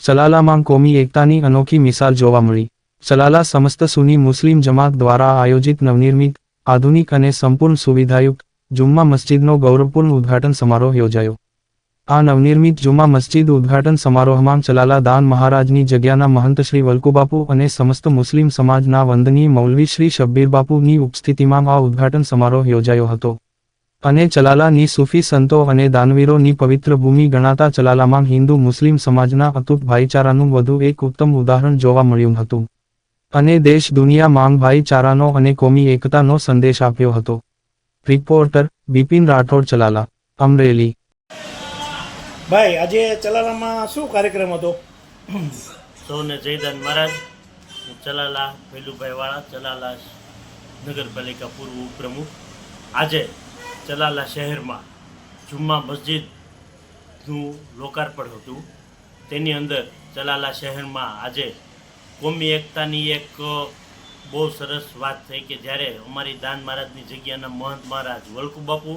સલાલામાં કોમી એકતાની અનોખી મિસાલ જોવા મળી. સલાલા સમસ્ત સુન્ની મુસ્લિમ જમાત દ્વારા આયોજિત નવનિર્મિત, આધુનિક અને સંપૂર્ણ સુવિધાયુક્ત જુમ્મા મસ્જિદનો ગૌરવપૂર્ણ ઉદ્ઘાટન સમારોહ યોજાયો. આ નવનિર્મિત જુમ્મા મસ્જિદ ઉદ્ઘાટન સમારોહમાં ચલાલા દાન મહારાજની જગ્યાના મહંત શ્રી વલ્કુબાપુ અને સમસ્ત મુસ્લિમ સમાજના વંદનીય મૌલવી શ્રી શબ્બીરબાપુની ઉપસ્થિતિમાં આ ઉદ્ઘાટન સમારોહ યોજાયો હતો. અને ચલાલાની સૂફી સંતો અને દાનવીરોની પવિત્ર ભૂમિ ગણાતા ચલાલામાં હિન્દુ મુસ્લિમ સમાજના અતૂટ ભાઈચારાનું વધુ એક ઉત્તમ ઉદાહરણ જોવા મળ્યું હતું. અને દેશ દુનિયામાં ભાઈચારાનો અને કોમી એકતાનો સંદેશ આપ્યો હતો. રિપોર્ટર બિપિન રાઠોડ, ચલાલા, અમરેલી. ભાઈ, આજે ચલાલામાં શું કાર્યક્રમ હતો? સૌને જયદાન મહારાજ. ચલાલા ભૈલુભાઈ વાળા, ચલાલા નગરપાલિકા પૂર્વ ઉપપ્રમુખ. આજે ચલાલા શહેરમાં જુમ્મા મસ્જિદનું લોકાર્પણ હતું. તેની અંદર ચલાલા શહેરમાં આજે કોમી એકતાની એક બહુ સરસ વાત થઈ કે જ્યારે અમારી દાન મહારાજની જગ્યાના મહંત મહારાજ વલ્કુબાપુ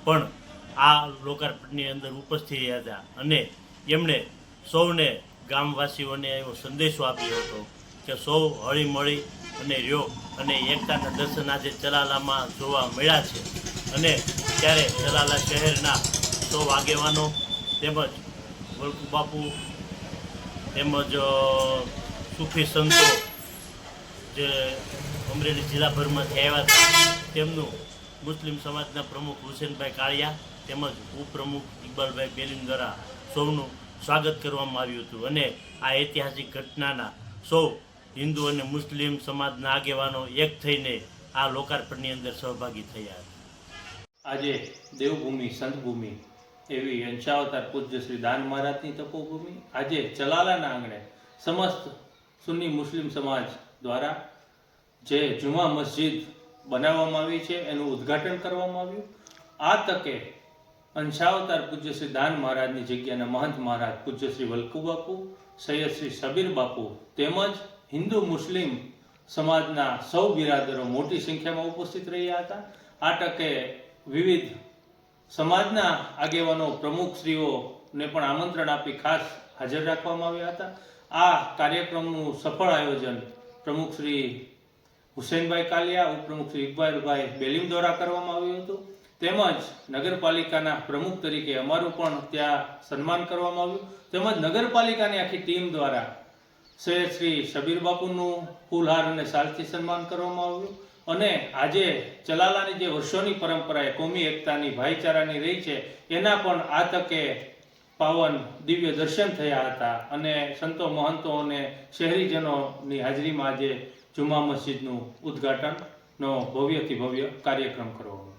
પણ આ લોકાર્પણની અંદર ઉપસ્થિત રહ્યા હતા અને એમણે સૌને ગામવાસીઓને એવો સંદેશો આપ્યો હતો કે સૌ હળીમળી અને રહ્યો અને એકતાના દર્શન આજે ચલાલામાં જોવા મળ્યા છે. અને ત્યારે ચલાલા શહેરના સૌ આગેવાનો તેમજ વલ્કુબાપુ તેમજ સૂફી સંતો જે અમરેલી જિલ્લાભરમાંથી આવ્યા હતા તેમનું મુસ્લિમ સમાજના પ્રમુખ હુસેનભાઈ કાળિયા તેમજ ઉપપ્રમુખ ઇકબાલભાઈ બેલીમ દ્વારા સૌનું સ્વાગત કરવામાં આવ્યું હતું. અને આ ઐતિહાસિક ઘટનાના સૌ હિન્દુ અને મુસ્લિમ સમાજના આગેવાનો એક થઈને આ લોકાર્પણની અંદર સહભાગી થયા. આજે દેવભૂમિ સંતભૂમિ એવી અંશાવતાર પૂજ્ય શ્રી દાન મહારાજની તપોભૂમિ આજે ચલાલાના આંગણે સમસ્ત સુન્ની મુસ્લિમ સમાજ દ્વારા જે જુમા મસ્જિદ બનાવવામાં આવી છે એનું ઉદ્ઘાટન કરવામાં આવ્યું. આ તકે અંશાવતાર પૂજ્ય શ્રી દાન મહારાજની જગ્યાના મહંત મહારાજ પૂજ્ય શ્રી વલ્કુબાપુ, સૈયદ શ્રી શબીર બાપુ તેમજ હિન્દુ મુસ્લિમ સમાજના સૌ બિરાદરો મોટી સંખ્યામાં ઉપસ્થિત રહ્યા હતા. આ તકે વિવિધ સમાજના આગેવાનો પ્રમુખશ્રીઓને પણ આમંત્રણ આપી ખાસ હાજર રાખવામાં આવ્યા હતા. આ કાર્યક્રમનું સફળ આયોજન પ્રમુખ શ્રી હુસેનભાઈ કાલિયા, ઉપપ્રમુખ શ્રી ઇકબાલભાઈ બેલીમ દ્વારા કરવામાં આવ્યું હતું. તેમજ નગરપાલિકાના પ્રમુખ તરીકે અમારું પણ ત્યાં સન્માન કરવામાં આવ્યું. તેમજ નગરપાલિકાની આખી ટીમ દ્વારા સૈયદ શ્રી શબીર બાપુનું ફૂલહાર અને શાલથી સન્માન કરવામાં આવ્યું. અને આજે ચલાલાની જે વર્ષોની પરંપરા એ કોમી એકતાની ભાઈચારાની રહી છે એના પણ આ તકે પાવન દિવ્ય દર્શન થયા હતા. અને સંતો મહંતો અને શહેરીજનોની હાજરીમાં આજે જુમા મસ્જિદનું ઉદ્ઘાટનનો ભવ્યથી ભવ્ય કાર્યક્રમ કરવામાં